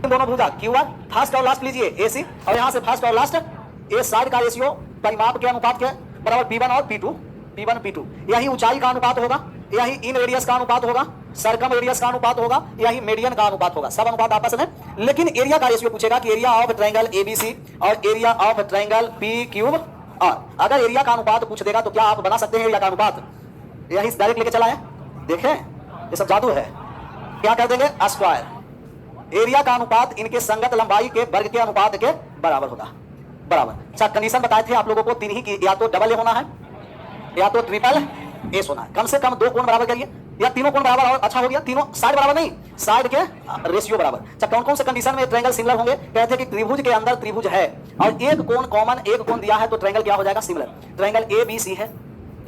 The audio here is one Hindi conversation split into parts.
दोनों भुजा क्यू आर, फर्स्ट और लास्ट लीजिए ए सी, और यहाँ से फर्स्ट और लास्ट ए साइड का रेशियो परिमाप के अनुपात के बराबर P1 और P2, P1 P2। यही ऊंचाई का अनुपात होगा, यही इन रेडियस का अनुपात होगा, सर्कम रेडियस का अनुपात होगा, यही मीडियन का अनुपात होगा, सब अनुपात आपस में। लेकिन एरिया का रेशियो पूछेगा कि एरिया ऑफ ट्रायंगल ABC और एरिया ऑफ ट्रायंगल PQR। अगर एरिया का अनुपात पूछ देगा तो क्या आप बना सकते हैं एरिया का अनुपात? यही डायरेक्ट लेके चला है, देखें ये सब जादू है। क्या कर देंगे? स्क्वायर। एरिया का अनुपात इनके संगत लंबाई के वर्ग के अनुपात के बराबर होगा, बराबर। अच्छा, कंडीशन बताए थे आप लोगों को तीन ही की, या तो डबल ए होना है या तो ट्रिपल एस होना है। कम से कम दो कोण बराबर करिए, या तीनों कोण बराबर और अच्छा हो गया, तीनों साइड बराबर नहीं, साइड के रेशियो बराबर। अच्छा, कौन कौन से कंडीशन में ट्रायंगल सिमिलर होंगे? कहते हैं कि त्रिभुज के अंदर त्रिभुज है और एक कोण कॉमन, एक कोण दिया है, तो ट्रायंगल क्या हो जाएगा? सिमिलर। ट्रायंगल ABC है,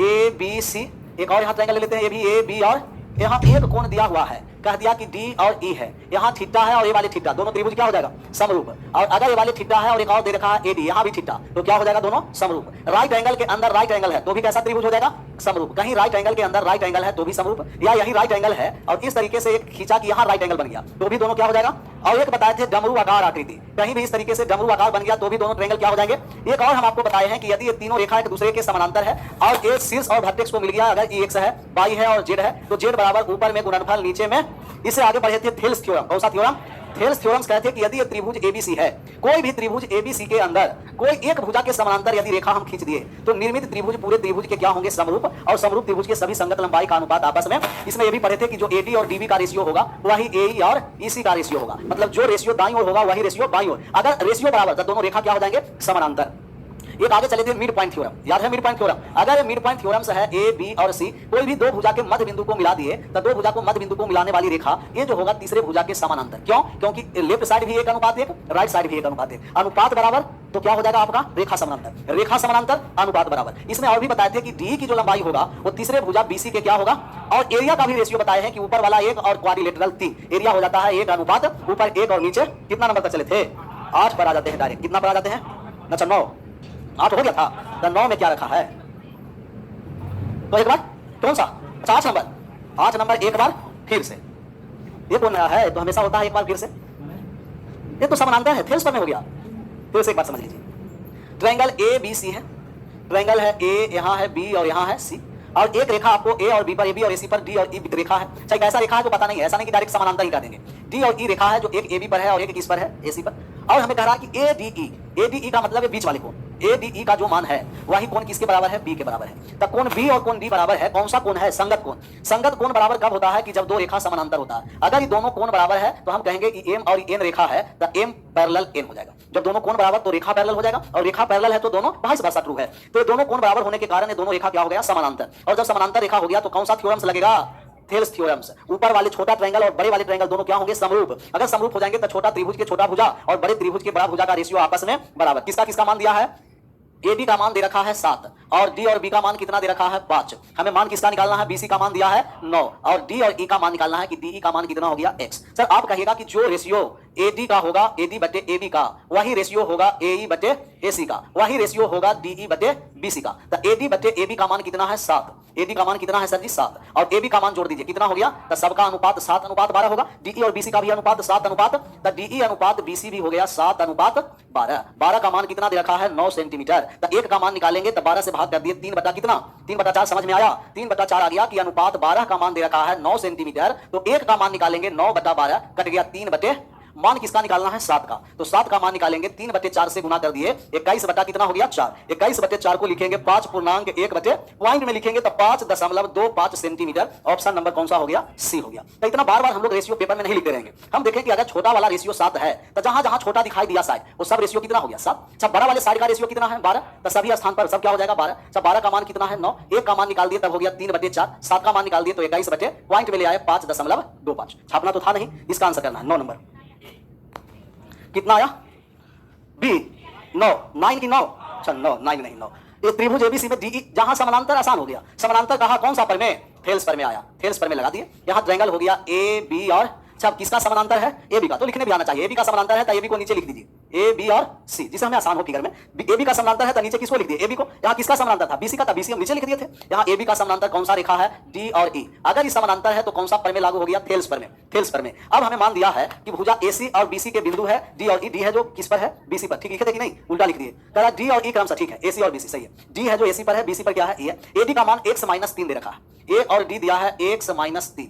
ABC, एक और यहाँ ट्रायंगल ले लेते हैं, ये भी AB, और यहाँ एक कोण दिया हुआ है, कह दिया कि D और E है, यहाँ थीटा है और ये वाले थीटा, दोनों त्रिभुज क्या हो जाएगा? समरूप। और अगर ये वाले थीटा है और एक और दे रखा है AD, यहाँ भी थीटा, तो क्या हो जाएगा? दोनों समरूप। राइट एंगल के अंदर राइट एंगल है तो भी कैसा त्रिभुज हो जाएगा? समरूप। कहीं राइट एंगल के अंदर राइट एंगल है तो भी समरूप, या यही राइट एंगल है और इस तरीके से एक खींचा कि यहाँ राइट एंगल बन गया तो भी दोनों क्या हो जाएगा? और एक बताए थे डमरू आकार आकृति, कहीं भी इस तरीके से डमरू आकार बन गया तो भी दोनों ट्रायंगल क्या हो जाएंगे? एक और हम आपको बताए हैं कि यदि ये तीनों रेखा एक दूसरे के समानांतर है और एक शीर्ष और वर्टेक्स को मिल गया, अगर ये एक्स है, वाई है और जेड है, तो जेड बराबर ऊपर में गुणनफल नीचे में। इससे आगे बढ़े थे थेल्स थ्योरम। कौन सा थ्योरम? थेल्स थ्योरम कहते हैं कि यदि ये त्रिभुज ABC है, कोई भी त्रिभुज ABC के अंदर कोई एक भुजा के समानांतर यदि रेखा हम खींच दिए तो निर्मित त्रिभुज पूरे त्रिभुज के क्या होंगे? समरूप। और समरूप त्रिभुज के सभी संगत लंबाई का अनुपात आपस में। इसमें ये भी पढ़े थे कि जो AD और DB का रेशियो होगा वही AE और EC का रेशियो होगा, मतलब जो रेशियो दाईं ओर होगा वही रेशियो बाईं ओर। अगर रेशियो बराबर तो दोनों रेखा क्या हो जाएंगे? समानांतर। एक आगे चले थे मिड पॉइंट थ्योरम, याद है मिड पॉइंट थ्योरम? अगर मिड पॉइंट थ्योरम से है A, B और C, कोई भी दो भुजा के मध्य बिंदु को मिला दिए तो दो भुजा को मध्य बिंदु को मिलाने वाली रेखा ये जो होगा तीसरे भुजा के समानांतर। क्यों? क्योंकि लेफ्ट साइड भी एक अनुपात एक, राइट साइड भी एक अनुपात एक, अनुपात बराबर, तो क्या हो जाएगा आपका? रेखा समानांतर। रेखा समानांतर, अनुपात बराबर। इसमें और भी बताए थे कि D की जो लंबाई होगा वो तीसरे भुजा BC के क्या होगा, और एरिया का भी रेशियो बताए हैं कि ऊपर वाला एक और क्वाड्रिलेटरल 3, एरिया हो जाता है एक अनुपात ऊपर एक और नीचे। कितना नंबर तक चले थे? 8 पर आ जाते हैं डायरेक्ट। कितना पर आ जाते हैं? अच्छा 9, 8 हो गया था, तो 9 में क्या रखा है? तो एक बार कौन सा? 8 नंबर, 8 नंबर एक बार फिर से। ये कौन है? तो हमेशा होता है एक बार फिर से, ये तो समानांतर है, थेल्स पर में हो गया। फिर से एक बार समझ लीजिए, ट्रायंगल ABC है, ट्रायंगल है A, यहाँ है B और यहाँ है C, और एक रेखा आपको A और B पर, AB और AC पर D और E रेखा है। चाहे कैसा रेखा है जो पता नहीं है, ऐसा नहीं कि डायरेक्ट समानांतर ही कर देंगे। D और E रेखा है जो एक AB पर है और एक किस पर है? AC पर। और हमें कह रहा है कि ADE, ADE का मतलब है बीच वाले कोण। ADE का जो मान है वही कोण किसके बराबर है? B के बराबर है। तब कोण B और कोण D बराबर है, कौन सा कोण है? संगत कोण। संगत कोण बराबर कब होता है? कि जब दो रेखा समानांतर होता है। अगर ये दोनों कोण बराबर है तो हम कहेंगे कि M और N रेखा है तो M पैरेलल N हो जाएगा। जब दोनों कोण बराबर तो रेखा पैरेलल हो जाएगा, और रेखा पैरेलल है तो दोनों वाइस वर्सा ट्रू है। तो ये दोनों कोण बराबर होने के कारण ये दोनों रेखा क्या हो गया? समानांतर। और जब समानांतर रेखा हो गया तो कौन सा थ्योरम्स लगेगा? Thales theorems. ऊपर वाले छोटा ट्रायंगल और बड़े वाले ट्रायंगल दोनों क्या होंगे? समरूप। अगर समरूप हो जाएंगे तो छोटा त्रिभुज के छोटा भुजा और बड़े त्रिभुज के बड़ा भुजा का रेशियो आपस में बराबर। किसका किसका मान दिया है? AB का मान दे रखा है 7 और D और B का मान कितना दे रखा है? 5। हमें मान किसका निकालना है? BC का मान दिया है 9 और D और E का मान निकालना है कि DE का मान कितना हो गया? X। सर आप कहिएगा कि जो रेशियो AD का होगा AD बटे AB का, वही रेशियो होगा AE बटे AC का, वही रेशियो होगा DE बटे BC का। तो AD बटे AB का मान कितना है? 7। AD का मान कितना है सर जी? 7। और AB का मान जोड़ दीजिए, कितना हो गया? तो सबका अनुपात 7 अनुपात 12 होगा। DE और BC का भी अनुपात 7 अनुपात, तो DE अनुपात BC भी हो गया 7 अनुपात 12। 12 का मान कितना दे रखा है? 9 सेंटीमीटर। तो 1 का मान निकालेंगे तो 12 से भाग कर दिए, 3 बटा कितना? 3 बटा 4। समझ में आया? 3 बटा 4 आ गया कि अनुपात 12 का मान दे रखा है 9 सेंटीमीटर। तो 1 का मान निकालेंगे 9 बटा 12, कट गया 3 बटे, मान किसका निकालना है? 7 का। तो 7 का मान निकालेंगे, 3 बटे 4 से गुना कर दिए, 21 बटा कितना हो गया? 4। 21 बटे 4 को लिखेंगे 5.1 बटे, पॉइंट में लिखेंगे तो 5.25 सेंटीमीटर। ऑप्शन नंबर कौन सा हो गया? C हो गया। तो इतना बार बार हम लोग रेशियो पेपर में नहीं लिखते रहेंगे। हम देखें कि अगर छोटा वाला रेशियो 7 है तो जहां जहां छोटा दिखाई दिया साइड वो सब रेशियो कितना हो गया? 7। सब बड़ा वाले साइड का रेशियो कितना है? 12। तो सभी स्थान पर सब क्या हो जाएगा? 12। सब 12 का मान कितना है? 9। 1 का मान निकाल दिए तब हो गया 3 बटे 4। 7 का मान निकाल दिए तो 21 बटे, पॉइंट में ले आए 5.25। छापना तो था नहीं, इसका आंसर करना है 9 नंबर। कितना आया? B 9, 9 की 9? अच्छा 9, 9 नहीं 9। ये त्रिभुज ABC में DE, जहां समानांतर आसान हो गया। समानांतर कहा? कौन सा पर में? थेल्स पर में आया। थेल्स पर में लगा दिए। यहां ट्रायंगल हो गया AB और, अच्छा किसका समानांतर है? AB का। तो लिखने भी आना चाहिए, AB का समानांतर है तो AB को नीचे लिख दीजिए। ए बी और सी, जिसे हमें आसान हो फिगर में। ए बी का समानांतर है तो नीचे किसको लिख दिए, ए बी को। यहाँ किसका समानांतर था, बीसी का था, बीसी हम नीचे लिख दिए थे। यहाँ ए बी का समानांतर कौन सा रेखा है, डी और ई। अगर इस समानांतर है तो कौन सा प्रमेय लागू हो गया, थेल्स प्रमेय, थेल्स प्रमेय। अब हमें मान दिया है कि भुजा एसी और बीसी के बिंदु है डी और ई। डी है जो किस पर है, बीसी पर, ठीक लिखे थे कि नहीं, उल्टा लिख दिए। कह डी और ई क्रम से ठीक है, एसी और बीसी सही है। डी है जो एसी पर है, बीसी पर क्या है, ई है। ए डी का मान x-3 दे रखा है, ए और डी दिया है x-3,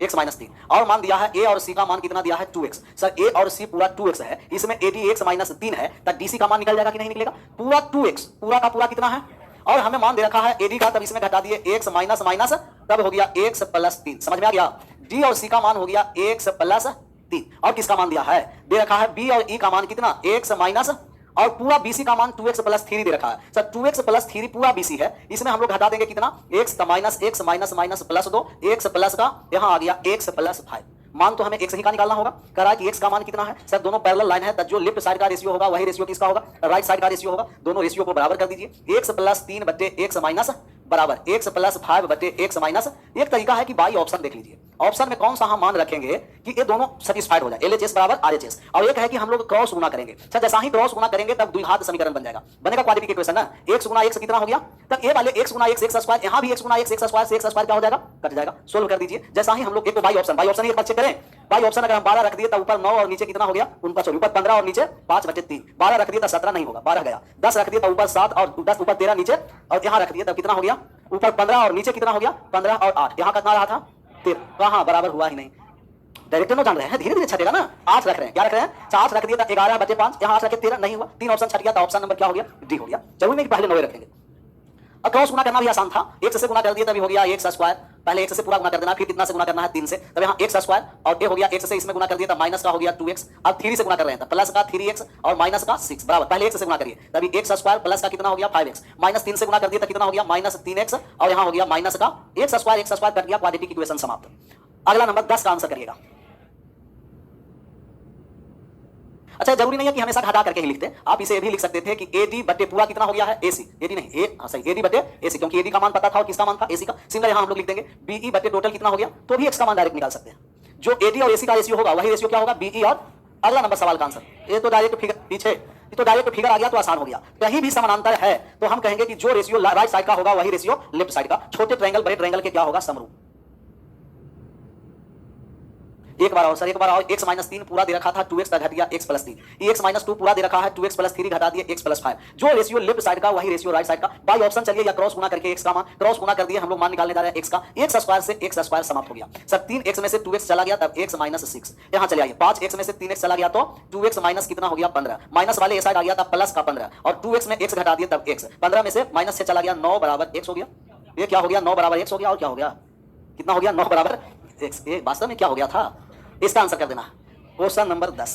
x-3, और मान दिया है ए और सी का मान कितना दिया है, 2x। सर ए और सी पूरा 2x है, इसमें एडी x-3 है, तब डीसी का मान निकल जाएगा कि नहीं निकलेगा, पूरा 2x, पूरा का पूरा कितना है, और हमें मान दे रखा है एडी का, तब इसमें घटा दिए x माइनस माइनस, तब हो गया x+3। समझ में आ गया, डी और सी का मान हो गया x+3, और किसका मान दिया है, दे रखा है बी और ई का मान कितना, x माइनस, और पूरा बीसी का मान 2x+3 दे रखा है। सर 2x+3 पूरा बीसी है, इसमें हम लोग घटा देंगे कितना, x minus x minus minus +2, x plus का यहाँ आ गया x+5। मान तो हमें x ही का निकालना होगा। कह रहा है कि x का मान कितना है, सर दोनों पैरेलल लाइन है, तो जो लेफ्ट साइड का रेशियो होगा वही रेशियो किसका होगा, राइट साइड का रेशियो होगा। दोनों रेशियो को बराबर कर दीजिए, x+3 बटे x माइनस बराबर x+5 बटे x माइनस। एक तरीका है कि बाई ऑप्शन देख लीजिए, ऑप्शन में कौन सा हम मान रखेंगे कि ये दोनों सेटिस्फाइड हो जाए, LHS बराबर RHS। और एक है कि हम लोग क्रॉस गुना करेंगे। अच्छा, जैसा ही क्रॉस गुना करेंगे तब द्विघात समीकरण बन जाएगा, बनेगा क्वाड्रेटिक इक्वेशन ना। x गुना x कितना हो गया, तब ए वाले x गुना x स्क्वायर, यहाँ भी x गुना x स्क्वायर से x स्क्वायर क्या हो जाएगा, कट जाएगा। सोल्व कर दीजिए। जैसा ही हम लोग एक तो बाई ऑप्शन ही एक बार चेक करें। बाई ऑप्शन अगर हम 12 रख दिए तो ऊपर 9 और नीचे कितना हो गया, ऊपर 15 और नीचे 5 बटे 3। 12 रख दिए तो 17 नहीं होगा, 12 गया। 10 रख दिए तो ऊपर 7 और 10 ऊपर 13 नीचे, और यहाँ रख दिए तब कितना हो गया, ऊपर 15 और नीचे कितना हो गया, 15 और 8। यहाँ कितना रहा था, 13। कहाँ बराबर हुआ ही नहीं। डायरेक्टर नो जान रहे हैं, धीरे धीरे छटेगा ना। 8 रख रहे हैं, क्या रख रहे हैं, 4 रख दिया था 11 बटे 5, यहाँ 8 रखे 13 नहीं हुआ, 3 ऑप्शन छट गया, तो ऑप्शन नंबर क्या हो गया, डी हो गया। जरूरी नहीं कि पहले 9 रखेंगे। और क्रॉस गुना करना भी आसान था, x से गुना कर दिया तभी हो गया x स्क्वायर। पहले x से पूरा गुना कर देना, फिर कितना से गुना करना है, 3 से, तब यहाँ x स्क्वायर, और ये हो गया x से इसमें गुना कर दिया तब माइनस का हो गया 2x। अब 3 से गुना कर रहे हैं, प्लस का 3x और माइनस का 6 बराबर, पहले x से गुना करिए तभी x स्क्वायर प्लस का कितना हो गया 5x, माइनस 3 से गुना कर दिया तो कितना हो गया माइनस 3x, और यहाँ हो गया माइनस का x स्क्वायर कर दिया, क्वाड्रेटिक इक्वेशन समाप्त। अगला नंबर 10 का आंसर करिएगा। अच्छा, जरूरी नहीं है कि हमेशा घटा करके ही लिखते, आप इसे भी लिख सकते थे कि AD बटे पूरा कितना हो गया है AC, AD नहीं हाँ सही, AD बटे AC, क्योंकि AD का मान पता था और किसका मान था, AC का। सिंगल यहाँ हम लोग लिख देंगे BE बटे टोटल कितना हो गया, तो भी x का मान डायरेक्ट निकाल सकते हैं। जो AD और AC का रेशियो होगा वही रेशियो क्या होगा, BE। और अगला नंबर सवाल का आंसर, ये तो डायरेक्ट फिगर पीछे, ये तो डायरेक्ट फिगर आ गया तो आसान हो गया। कहीं भी समानांतर है तो हम कहेंगे कि जो रेशियो राइट साइड का होगा वही रेशियो लेफ्ट साइड का। छोटे ट्रायंगल बड़े ट्रायंगल के क्या होगा, समरूप। एक बार और सर, एक बार और, x-3 पूरा दे रखा था 2x का घट गया x+3, x-2 पूरा दे रखा है 2x+3 घटा दिए x+5। जो रेशियो लेफ्ट साइड का वही रेशियो राइट साइड का। बाई ऑप्शन चलिए, या क्रॉस गुना करके x का मान, क्रॉस गुना कर दिए, हम लोग मान निकालने जा रहे हैं x का। x स्क्वायर से x स्क्वायर समाप्त हो गया। सर 3x में से 2x चला गया तब x माइनस 6, यहाँ चले आइए। 5x में से 3x चला गया तो 2x माइनस कितना हो गया 15, माइनस वाले साइड आ गया तब प्लस का 15, और 2x में x घटा दिए तब x, 15 में से माइनस 6 चला गया, 9 बराबर x हो गया। ये क्या हो गया, 9 बराबर x हो गया, और क्या हो गया, कितना हो गया, 9 बराबर x। ये वास्तव में क्या हो गया था, इसका आंसर कर देना। क्वेश्चन नंबर 10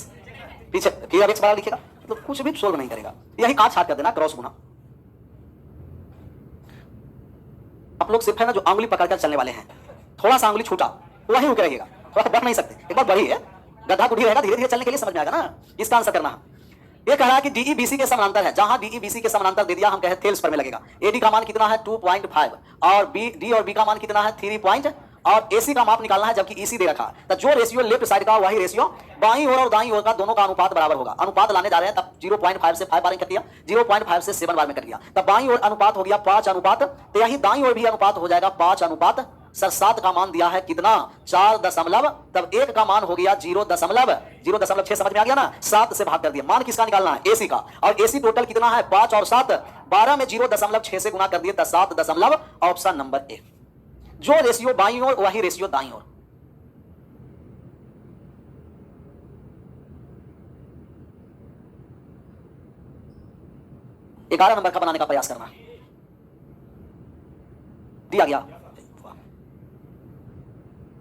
पीछे फिर अब x बराबर लिखेगा तो कुछ भी सोल्व नहीं करेगा, यही काट छाट कर देना, क्रॉस गुना। आप लोग सिर्फ है ना जो अंगुली पकड़कर चलने वाले हैं, थोड़ा सा अंगुली छूटा वही रुके रहिएगा, थोड़ा बढ़ नहीं सकते। एक बार बढ़ी है, गधा गुढ़ी रहेगा, धीरे धीरे चलने के लिए समझ में आएगा ना। इसका आंसर करना है। ये कह रहा है कि DE BC के समानांतर है, जहां DE BC के समानांतर दे दिया, हम कहे थेल्स पर में लगेगा। AD का मान कितना है 2.5, और D और B का मान कितना है 3 और AC का माप निकालना है, जबकि EC दे रखा है। तो जो रेशियो लेफ्ट साइड का वही रेशियो बाईं ओर और दाईं ओर का दोनों का अनुपात बराबर होगा। अनुपात लाने जा रहे हैं तब 0.5 से 5 बार कट दिया, 0.5 से 7 बार में कट दिया, तब बाईं ओर अनुपात हो गया 5 अनुपात, तो यही दाईं ओर भी अनुपात हो जाएगा 5 अनुपात। सर 7 का मान दिया है कितना 4 दशमलव, तब 1 का मान हो गया 0.6, समझ में आ गया ना। 7 से भाग कर दिया, मान किसका निकालना है, AC का, और AC टोटल कितना है 5 और 7, 12 में 0.6 से गुना कर दिए 7 दशमलव, ऑप्शन नंबर ए। जो रेशियो बाईं ओर वही रेशियो दाईं ओर। ग्यारह नंबर का बनाने का प्रयास करना, दिया गया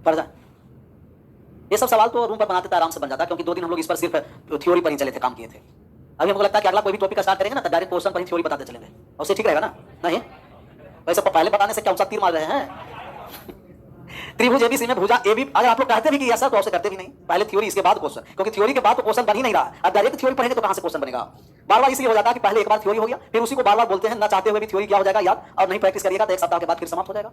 पढ़ जाए। ये सब सवाल तो रूम पर बनाते थे आराम से बन जाता, क्योंकि 2 दिन हम लोग इस पर सिर्फ थ्योरी पर ही चले थे, काम किए थे। अभी हमको लगता है कि अगला कोई भी टॉपिक स्टार्ट करेंगे ना तो डायरेक्ट क्वेश्चन पर ही थ्योरी बताते चलेंगे, और उससे ठीक रहेगा ना। नहीं वैसे पहले बताने से क्या उनसा तीर मार रहे हैं। त्रिभुज ABC में भुजा AB, अगर आप लोग कहते भी कि ऐसा तो ऐसे करते भी नहीं, पहले थ्योरी इसके बाद क्वेश्चन, क्योंकि थ्योरी के बाद तो क्वेश्चन बन ही नहीं रहा। अब डायरेक्ट थ्योरी पढ़ेंगे तो कहां से क्वेश्चन बनेगा। बार बार इसलिए हो जाता है कि पहले एक बार थ्योरी हो गया, फिर उसी को बार बार बोलते हैं, ना चाहते हुए भी थ्योरी क्या हो जाएगा याद, और नहीं प्रैक्टिस करिएगा तो 1 सप्ताह के बाद फिर समाप्त हो जाएगा।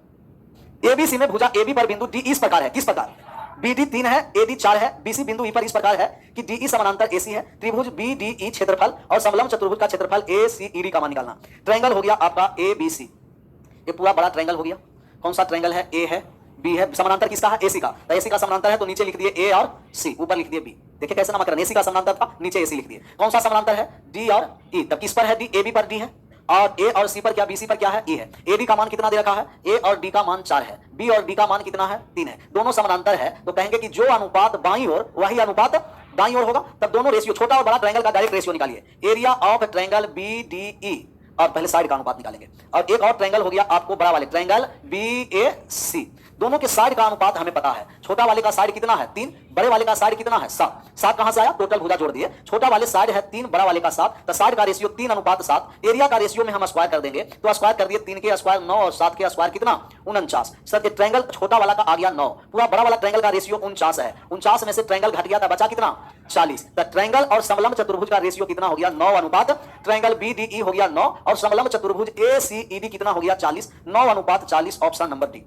ABC में भुजा AB पर बिंदु D इस प्रकार है, किस प्रकार, BD 3 है, AD 4 है, BC बिंदु E पर इस प्रकार है कि DE समानांतर AC है। त्रिभुज BDE क्षेत्रफल और समलंब चतुर्भुज का क्षेत्रफल ACED का मान निकालना। ट्रायंगल हो गया आपका ABC, ये पूरा बड़ा ट्रायंगल हो गया। कौन सा ट्रायंगल है? A है, B है। समानांतर किसका है? AC का। तो AC का समानांतर है तो नीचे लिख दिए A और C, ऊपर लिख दिए B। देखिए कैसे नामकरण, AC का समानांतर था, नीचे AC लिख दिए। कौन सा समानांतर है? D और E। तब किस पर है? D, AB पर D है, और A और C पर क्या? BC पर क्या है? E है। AD का मान कितना दे रखा है? A और D का मान 4 है, B और D का मान कितना है? 3 है। दोनों समानांतर है तो कहेंगे कि जो अनुपात बाईं ओर वही अनुपात दाईं ओर होगा। तब दोनों रेशियो, छोटा और बड़ा ट्रायंगल का डायरेक्ट रेशियो निकालिए। एरिया ऑफ ट्रायंगल BDE और पहले साइड का अनुपात निकालेंगे। और एक और ट्रायंगल हो गया आपको बड़ा वाले ट्रायंगल BAC। दोनों के साइड का अनुपात हमें पता है। छोटा वाले का साइड कितना है? 3, बड़े वाले का साइड कितना है? 7। 7 कहां से आया? टोटल भुजा जोड़ दिए। छोटा वाले साइड है 3, बड़ा वाले का 7, तो साइड का रेशियो 3:7। एरिया का रेशियो में हम स्क्वायर कर देंगे, तो स्क्वायर कर दिए 3 के स्क्वायर 9 और 7 के स्क्वायर कितना? 49। सर ये ट्रायंगल छोटा वाला का आ गया 9, पूरा बड़ा वाला ट्रायंगल का रेशियो 49 है। 49 में से ट्रायंगल घट गया था, बचा कितना? 40। तो ट्रायंगल और समलंब चतुर्भुज का रेशियो कितना हो गया? 9 ट्रायंगल BDE हो गया 9 और समलंब चतुर्भुज ACED कितना हो गया? 40। 9:40, ऑप्शन नंबर डी।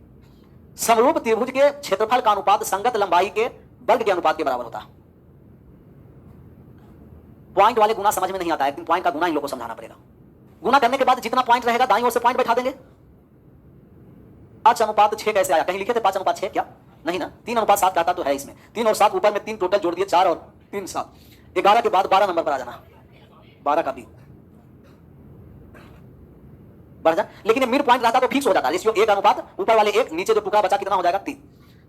समरूप त्रिभुज के क्षेत्रफल का अनुपात संगत लंबाई के वर्ग के अनुपात के बराबर होता है। पॉइंट वाले गुना समझ में नहीं आता है, लेकिन पॉइंट का गुना इन लोगों को समझाना पड़ेगा। गुना करने के बाद जितना पॉइंट रहेगा दाईं ओर से पॉइंट बैठा देंगे। 5:6 कैसे आया? कहीं लिखे थे 5:6? क्या नहीं ना, 3:7 कहता तो है इसमें। 3 और 7 ऊपर में 3 टोटल जोड़ दिए, 4 और 3 7। 11 के बाद 12 नंबर पर आ जाना, 12 का B बढ़ जा। लेकिन ये मिड पॉइंट रहता तो फिक्स हो जाता। रेशियो 1:, ऊपर वाले 1, नीचे जो टुकड़ा बचा कितना हो जाएगा? 3।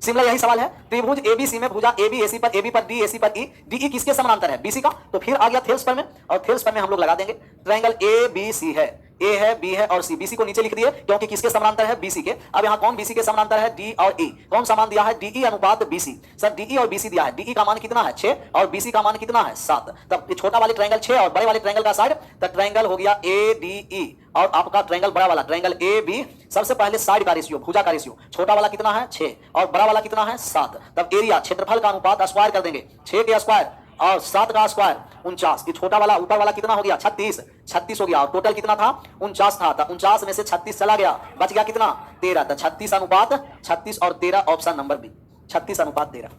सिमिलर यही सवाल है। त्रिभुज ABC में भुजा AB AC पर, AB पर D, AC पर E, DE किसके समानांतर है? BC का। तो फिर आ गया थेल्स पर में, और थेल्स पर में हम लोग लगा देंगे। ट्रायंगल ABC है, A है, B है और C। BC को नीचे लिख दिए क्योंकि किसके समानांतर है? BC के। अब यहाँ कौन BC के समानांतर है? D और E। कौन समान दिया है? DE/BC। सर DE और BC दिया है, DE का मान कितना है? 6 और BC का मान कितना है? 7। तब छोटा वाले ट्रायंगल 6 और बड़े वाले ट्रायंगल का साइड, तब ट्रायंगल हो गया ADE और आपका ट्रायंगल बड़ा वाला ट्रायंगल AB। सबसे पहले साइड का रेशियो, भुजा का रेशियो, छोटा वाला कितना है? 6 और बड़ा वाला कितना है? 7। तब एरिया क्षेत्रफल का अनुपात स्क्वायर कर देंगे। 6 के स्क्वायर और 7 का स्क्वायर 49। ये छोटा वाला ऊपर वाला कितना हो गया? 36 हो गया, और टोटल कितना था? 49 था। 49 में से 36 चला गया, बच गया कितना? 13। तो 36:36 और 13, ऑप्शन नंबर बी, 36:13।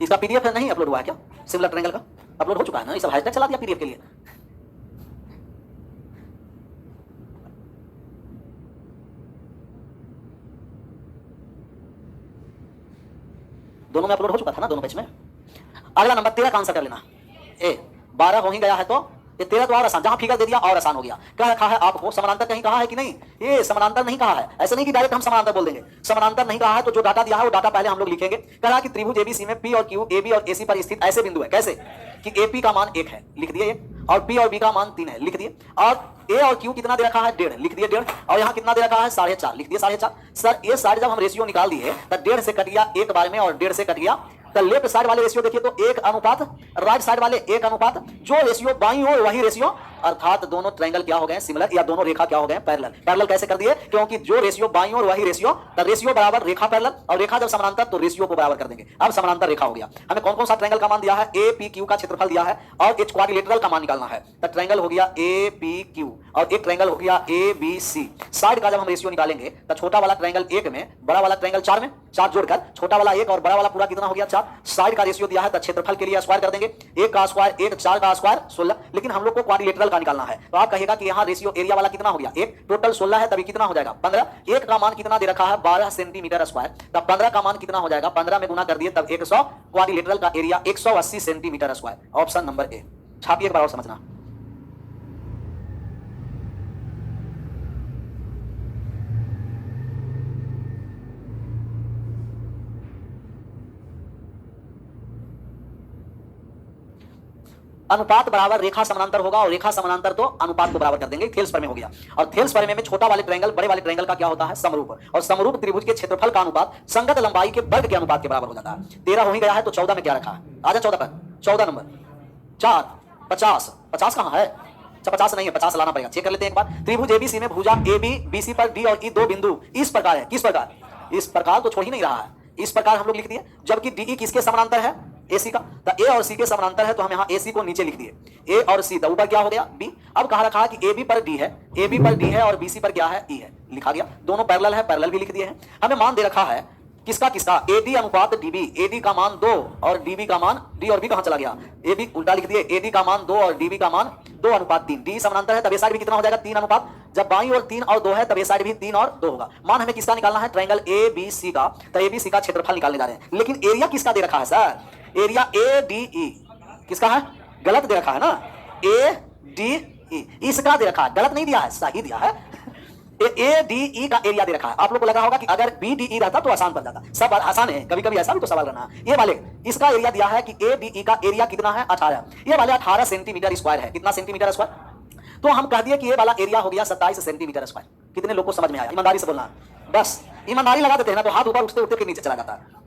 इसका PDF नहीं अपलोड हुआ है क्या? सिमिलर ट्रायंगल का अपलोड हो चुका है ना, ये सब हैशटैग चला दिया PDF के लिए। दोनों में अपलोड हो चुका था ना, दोनों पेज में। अगला नंबर 13 का आंसर कर लेना। 12 हो ही गया है तो ये 13 तो और आसान, जहां फिगर दे दिया और आसान हो गया। क्या रखा है आपको? समानांतर कहीं कहा है कि नहीं? ये समानांतर नहीं कहा है, ऐसे नहीं कि डायरेक्ट हम समानांतर बोल देंगे। समानांतर नहीं कहा है तो जो डाटा दिया है वो डाटा पहले हम लोग लिखेंगे। कह रहा है कि त्रिभुज ABC में P और Q, AB और AC पर स्थित ऐसे बिंदु है। कैसे? कि AP का मान 1 है, लिख दिए 1, और P और B का मान 3 है, लिख दिए। और A और Q कितना दे रखा है? 1.5, लिख दिए 1.5। और यहाँ कितना दे रखा है? 4.5, लिख दिए 4.5। सर ये साइड जब हम रेशियो निकाल दिए तो 1.5 से कट गया एक बार में, और 1.5 से कट गया। तो लेफ्ट साइड वाले रेशियो देखिए तो 1:, राइट साइड वाले 1:, जो रेशियो बाईं ओर वही रेशियो, अर्थात दोनों ट्रायंगल क्या हो गए? सिमिलर, या दोनों रेखा क्या हो गए? पैरेलल। पैरेलल कैसे कर दिए? क्योंकि जो रेशियो बाईं ओर वही रेशियो, तो रेशियो बराबर रेखा पैरेलल, और रेखा जब समानांतर तो रेशियो को बराबर कर देंगे। अब समानांतर रेखा हो गया। हमें कौन कौन सा ट्रायंगल का मान दिया है? APQ का क्षेत्रफल दिया है, और एक क्वाड्रिलेटरल का मान निकालना है। तो ट्रायंगल हो गया APQ और एक ट्रायंगल हो गया ABC। साइड का जब हम रेशियो निकालेंगे तो छोटा वाला ट्रायंगल 1 में, बड़ा वाला ट्रायंगल 4 में, 4 जोड़कर छोटा वाला 1 और बड़ा वाला पूरा कितना हो गया? 4। साइड का रेशियो दिया है तो क्षेत्रफल के लिए स्क्वायर कर देंगे। 1 का स्क्वायर 1, 4 का स्क्वायर 16। लेकिन हम लोग को क्वाड्रिलेटरल का निकालना है, तो आप कहेगा कि यहाँ रेशियो एरिया वाला कितना हो गया? 1, टोटल 16 है, तभी कितना हो जाएगा? 15। 1 का मान कितना दे रखा है? 12 सेंटीमीटर स्क्वायर। तब 15 का मान कितना हो जाएगा? 15 में गुना कर दिए तब 100। क्वाड्रिलेटरल का area 180 centimetre square, option number A. छापिए एक बार और समझना। अनुपात बराबर रेखा समानांतर होगा, और रेखा समानांतर तो अनुपात को बराबर कर देंगे। थेल्स प्रमेय हो गया। और थेल्स प्रमेय में छोटा वाले ट्रायंगल बड़े वाले ट्रायंगल का क्या होता है? समरूप। और समरूप त्रिभुज के क्षेत्रफल का अनुपात संगत लंबाई के वर्ग के अनुपात के बराबर हो जाता है। 13 हो ही गया है तो 14 में क्या रखा है? आजा 14 पर, 14 नंबर 4, 50। 50 कहां है? 50 नहीं है, 50 लाना पड़ेगा। चेक कर लेते हैं एक बार। त्रिभुज ABC में भुजा AB BC पर D और E दो बिंदु इस प्रकार है। किस प्रकार? इस प्रकार तो छोड़ ही नहीं रहा है, इस प्रकार हम लोग लिख दिए। जबकि DE किसके समानांतर है? AC का। तो A और C के समानांतर है, तो हम यहाँ AC को नीचे लिख दिए। A और C, तो ऊपर क्या हो गया? B। अब कहा रखा है कि AB पर D है, AB पर D है और BC पर क्या है? E है, लिखा गया। दोनों पैरेलल है, पैरेलल भी लिख दिए हैं। हमें मान दे रखा है किसका किसका, एडी अनुपात डीबी, एडी का मान 2 और डीबी का मान, डी और बी कहां चला गया, एबी उल्टा लिख दिए, एडी का मान 2 और डीबी का मान 2:3, डी समानांतर है तब ये साइड भी कितना हो जाएगा 3 अनुपात, जब बाईं ओर 3 और 2 है तब ये साइड भी 3 और 2 होगा। मान हमें किसका निकालना है, ट्रायंगल ए बी सी का, तो ए बी सी का क्षेत्रफल निकालने जा रहे हैं, लेकिन एरिया किसका दे रखा है sir, area A D E किसका है, गलत दे रखा है ना, ए डी ई इसका दे रखा है, गलत नहीं दिया है, सही दिया है, ए डी ई का एरिया दे रखा है। आप लोग को लगा होगा कि अगर बी डी ई रहता तो आसान बन जाता, सब आसान है, कभी कभी ऐसा भी तो सवाल करना। ये वाले इसका एरिया दिया है कि ए डी ई का एरिया कितना है 18, ये वाले 18 सेंटीमीटर स्क्वायर है, कितना सेंटीमीटर स्क्वायर, तो हम कह दिए कि ये वाला एरिया हो गया 27 सेंटीमीटर स्क्वायर। कितने लोग को समझ में आया, ईमानदारी से बोलना, बस ईमानदारी लगा देते हैं ना तो हाथ ऊपर उठते उठते के नीचे चला जाता है,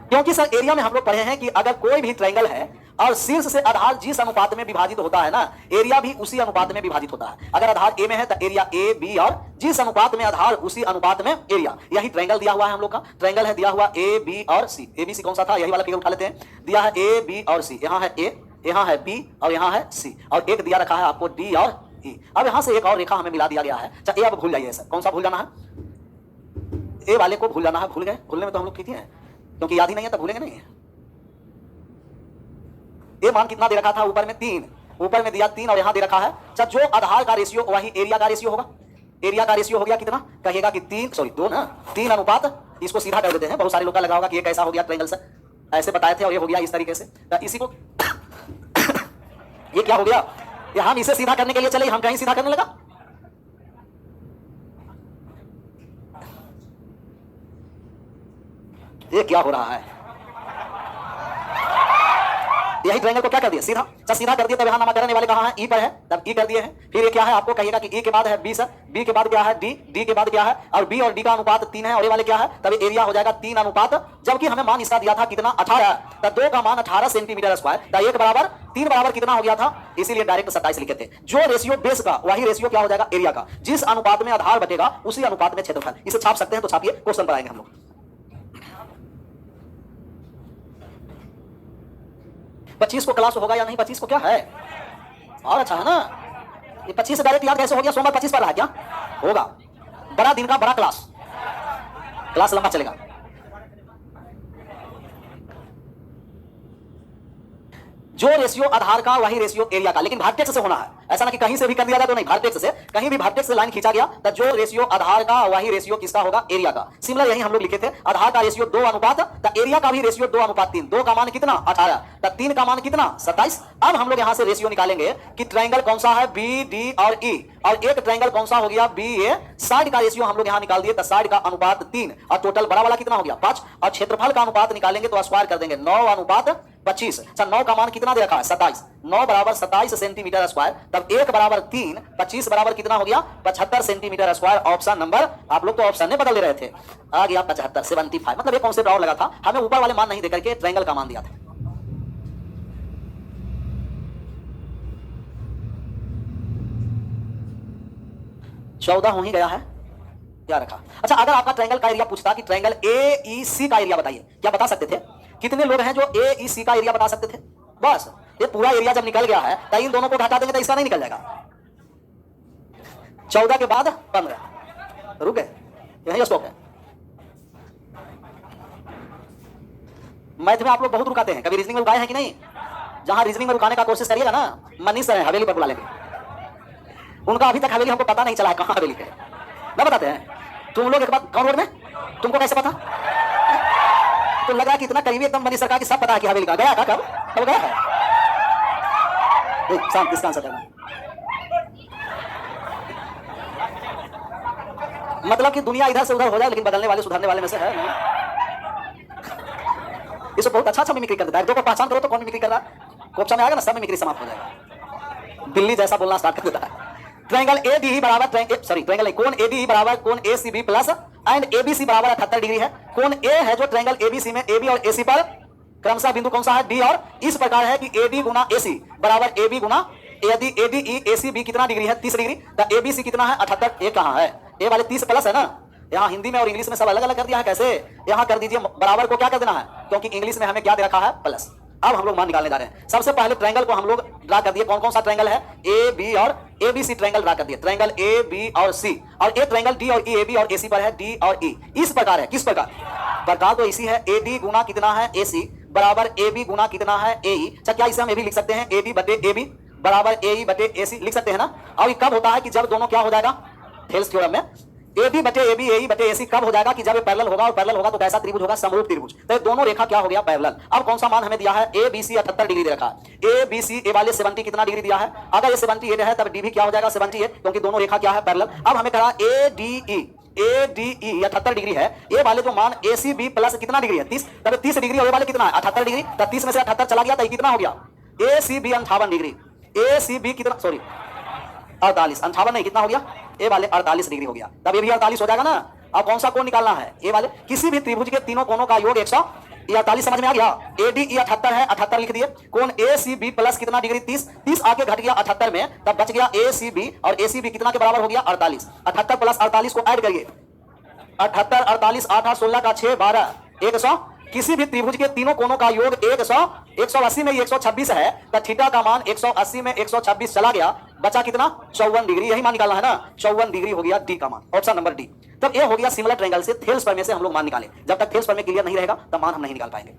क्योंकि सर एरिया में हम लोग पढ़े हैं कि अगर कोई भी ट्रायंगल है और शीर्ष से आधार जिस अनुपात में विभाजित होता है ना, एरिया भी उसी अनुपात में विभाजित होता है। अगर आधार ए में है तो एरिया ए बी, और जिस अनुपात में आधार उसी अनुपात में एरिया। यही ट्रायंगल दिया हुआ है हम लोग का, ट्रायंगल है दिया हुआ ए बी और सी। ए बी सी कौन सा था, यही वाला फिगर उठा लेते हैं, दिया है ए बी और सी, यहाँ है ए, यहाँ है बी और यहाँ है सी, और एक दिया रखा है आपको डी और ई। अब यहाँ से एक और रेखा हमें मिला दिया गया है, अच्छा ए अब भूल जाइए सर, कौन सा भूल जाना है, ए वाले को भूल जाना है, भूल गए, भूलने में तो हम लोग ठीक है क्योंकि याद ही नहीं है तो भूलेंगे नहीं। ये मान कितना दे रखा था, ऊपर में 3, ऊपर में दिया 3 और यहां दे रखा है, अच्छा जो आधार का रेशियो वही एरिया का रेशियो होगा, एरिया का रेशियो हो गया कितना, कहिएगा कि 2 ना, 3 अनुपात, इसको सीधा कर देते हैं, बहुत सारे लोग का लगा होगा कि ये कैसा हो गया ट्रायंगल से, ऐसे बताए थे और ये हो गया इस तरीके से, तो इसी को ये क्या हो गया, ये हम इसे सीधा करने के लिए चले, हम कहीं सीधा करने लगा, ये क्या हो रहा है, यही ट्रायंगल को क्या कर दिया सीधा, अच्छा सीधा कर दिया, तब यहां नामकरण वाले कहां है, ई पर है, तब ई कर दिए हैं, फिर ये क्या है आपको कहिएगा कि ई के बाद है बी सर, बी के बाद क्या है डी, डी के बाद क्या है, और बी और डी का अनुपात 3 है, और ये वाले क्या है, तब एरिया हो जाएगा 3 अनुपात, जबकि हमें मान इसका दिया था कितना 18, तब 2 का मान 18 सेंटीमीटर स्क्वायर, तब 1 बराबर 3 बराबर कितना हो गया था, इसीलिए डायरेक्ट 27 लिखे थे। जो रेशियो बेस का वही रेशियो क्या हो जाएगा एरिया का, जिस अनुपात में आधार बटेगा उसी अनुपात में क्षेत्रफल। इसे छाप सकते हैं तो छापिए, क्वेश्चन पर आएंगे हम लोग। पच्चीस को क्लास होगा या नहीं, 25 को क्या है, और अच्छा है ना, ये 25 से डायरेक्ट याद कैसे हो गया, सोमवार 25 पर रहा क्या होगा, बड़ा दिन का बड़ा क्लास, क्लास लंबा चलेगा। जो रेशियो आधार का वही रेशियो एरिया का, लेकिन भागटेक्स से होना है, ऐसा ना कि कहीं से भी कर दिया जाए तो नहीं, भागटेक्स से, कहीं भी भागटेक्स से लाइन खींचा गया तो जो रेशियो आधार का वही रेशियो किसका होगा, एरिया का। सिमिलर यही हम लोग लिखे थे, आधार का रेशियो 2 अनुपात, तो एरिया का भी रेशियो 2 अनुपात 3, 2 का मान कितना 18, तो 3 का मान कितना 27। अब हम लोग यहां से रेशियो निकालेंगे कि ट्रायंगल कौन सा है, बी डी और ई, और एक ट्रायंगल कौन सा हो गया बी ए, साइड का रेशियो हम लोग यहां निकाल दिए, तो साइड का अनुपात 3 और टोटल बड़ा वाला कितना हो गया 5, और क्षेत्रफल का अनुपात निकालेंगे तो स्क्वायर कर देंगे 9 अनुपात 25। अच्छा 9 का मान कितना दे रखा है 27, 9 बराबर 27 सेंटीमीटर स्क्वायर, तब 1 बराबर 3, 25 बराबर कितना हो गया 75 सेंटीमीटर स्क्वायर। ऑप्शन नंबर, आप लोग तो ऑप्शन नहीं बदल दे रहे थे, आ गया 75 75, मतलब एक कॉन्सेप्ट और लगा था, हमें ऊपर वाले मान नहीं देकर के ट्रायंगल का मान दिया था। चौदह हो ही गया है, क्या रखा। अच्छा अगर आपका ट्रायंगल का एरिया पूछता कि ट्रायंगल ए ई सी का एरिया बताइए, क्या बता सकते थे? कितने लोग हैं जो ए ई सी का एरिया बता सकते थे? बस ये पूरा एरिया जब निकल गया है तो इन दोनों को घटा देंगे तो इसका नहीं निकल जाएगा। 14 के बाद 15, रुक गए, यही स्टॉप है। मैथ में आप लोग बहुत रुकाते हैं, कभी रीजनिंग में रुकाए हैं कि नहीं? जहां रीजनिंग में रुकाने का कोशिश करिएगा ना, मनीष सर है हवेली पर बुला लेंगे, उनका अभी तक हवेली हमको पता नहीं चला है कहां हवेली है, ना बताते हैं। तुम लोग एक बात, कौन रोड में, तुमको कैसे पता? तो लग रहा है कि इतना करीबी एकदम मनीष सरकार की सब पता है कि हवेली का गया था, कब कब गया है? शांत, इसका आंसर करना, मतलब कि दुनिया इधर से उधर हो जाए लेकिन बदलने वाले सुधरने वाले में से है। इसको बहुत अच्छा मिमिक्री कर देता है, दो को पहचान करो तो कौन मिमिक्री कर रहा है, कोपचा में आएगा ना सब मिमिक्री समाप्त हो जाएगा, बिल्ली जैसा बोलना स्टार्ट कर देता है। ट्रायंगल एडीई बराबर ट्रायंगल कोण एडीई बराबर कोण एसीबी प्लस एंड एबीसी बराबर 78 डिग्री है। कोण ए है जो ट्रायंगल एबीसी में एबी और एसी पर क्रमशः बिंदु कौन सा है, डी, और इस प्रकार है कि एडी गुना एसी बराबर एबी गुना, यदि एडीई एसी बी कितना डिग्री है 30 डिग्री, तो एबीसी कितना है 78। ये कहां है, ए वाले 30 प्लस है ना, यहाँ हिंदी में और इंग्लिश में सब अलग अलग कर दिया है, कैसे? यहाँ कर दीजिए बराबर को क्या कर देना है, क्योंकि इंग्लिश में हमें क्या दे रखा है प्लस, अब हम लोग मान निकालने जा रहे हैं। सबसे पहले ट्रायंगल को हम लोग ड्रा कर दिए। कौन कौन सा ट्रायंगल है? ए बी और A B C triangle draw कर दिए। ट्रायंगल ए बी और सी, और एक ट्रायंगल डी और ई, ए बी और ए सी पर है डी और ई। इस प्रकार है। किस प्रकार तो इसी है ए डी गुना कितना है ए सी बराबर ए बी गुना कितना है ए ई। अच्छा, क्या इसे हम ए भी लिख सकते हैं? ए बी बटे ए बी बराबर ए ई बटे ए सी लिख सकते हैं ना। और ये कब होता है कि जब दोनों क्या हो जाएगा? थेल्स थ्योरम में ए बी बटे ए बी ए ई बटे ए सी कब हो जाएगा? कि जब ये पैरेलल होगा, और पैरेलल होगा तो कैसा त्रिभुज होगा? समरूप त्रिभुज। तो ये दोनों रेखा क्या हो गया? पैरेलल। अब कौन सा मान हमें दिया है? ए बी सी 78 डिग्री दे रखा है। ए बी सी ए वाले 70 कितना डिग्री दिया है? अगर ये 78 है तब डी भी क्या हो जाएगा? 78, क्योंकि दोनों रेखा क्या है? पैरेलल। अब हमें कहा ए डी ई 78 डिग्री है। ए वाले जो मान ए सी बी प्लस कितना डिग्री है? 30, तब 30 डिग्री और ये वाले कितना है? 78 डिग्री। तब 30 में से 78 चला गया तो कितना हो गया? ए सी बी 58 डिग्री। ए सी बी कितना, सॉरी 48, 58 नहीं, कितना हो गया? ए वाले 48 डिग्री हो गया। तब ये भी 48 हो जाएगा ना। अब कौन सा कोण निकालना है? ए वाले। किसी भी त्रिभुज के तीनों कोणों का योग 148। समझ में आ गया? ए डी ई 78 है, 78 लिख दिए। कोण ए सी बी प्लस कितना डिग्री? 30, 30 आके घट गया 78 में, तब बच गया ए सी बी, और ए सी बी कितना के बराबर हो गया? 48। 78 प्लस 48 को ऐड करिए। 78 48 8 8 16 का 6 12 100। किसी भी त्रिभुज के तीनों कोणों का योग 100। 180 में 126 है, तो थीटा का मान 180 में 126 चला गया, बचा कितना? 54 डिग्री। यही मान निकालना है ना। 54 डिग्री हो गया डी का मान, ऑप्शन नंबर डी। तब ये हो गया सिमिलर ट्रायंगल से थेल्स प्रमेय से हम लोग मान निकाले। जब तक थेल्स प्रमेय क्लियर नहीं रहेगा तब मान हम नहीं निकाल पाएंगे।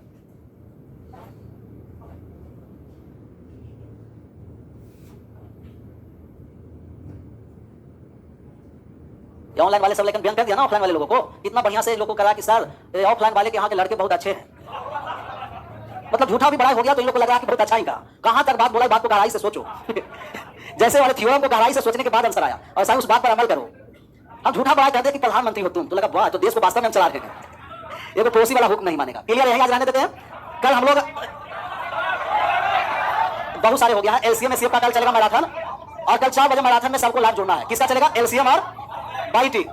ऑनलाइन वाले सब लेकिन बयान कर दिया ना ऑफलाइन वाले लोगों को। कितना बढ़िया से लोगों को करा कि सर ऑफलाइन वाले के यहाँ के लड़के बहुत अच्छे हैं। मतलब झूठा भी बड़ा हो गया तो इन लोग को लग रहा कि बहुत अच्छा ही कहा। कहां तक बात बोला, बात को गहराई से सोचो। जैसे वाले थ्योरम को गहराई से सोचने के बाद आंसर आया, और सही उस बात पर अमल करो। हम झूठा बड़ा कहते कि प्रधानमंत्री हो तुम, तो लगा वाह, तो देश को वास्तव में हम चला रहे हैं। ये तो पड़ोसी वाला हुक्म नहीं मानेगा। क्लियर? यही आज रहने देते हैं। कल हम लोग बहुत सारे हो गया है। एलसीएम एसीएफ का कल चलेगा मैराथन, और कल 4 बजे मैराथन में सबको लाभ जोड़ना है। किसका चलेगा? एलसीएम और बाईटी।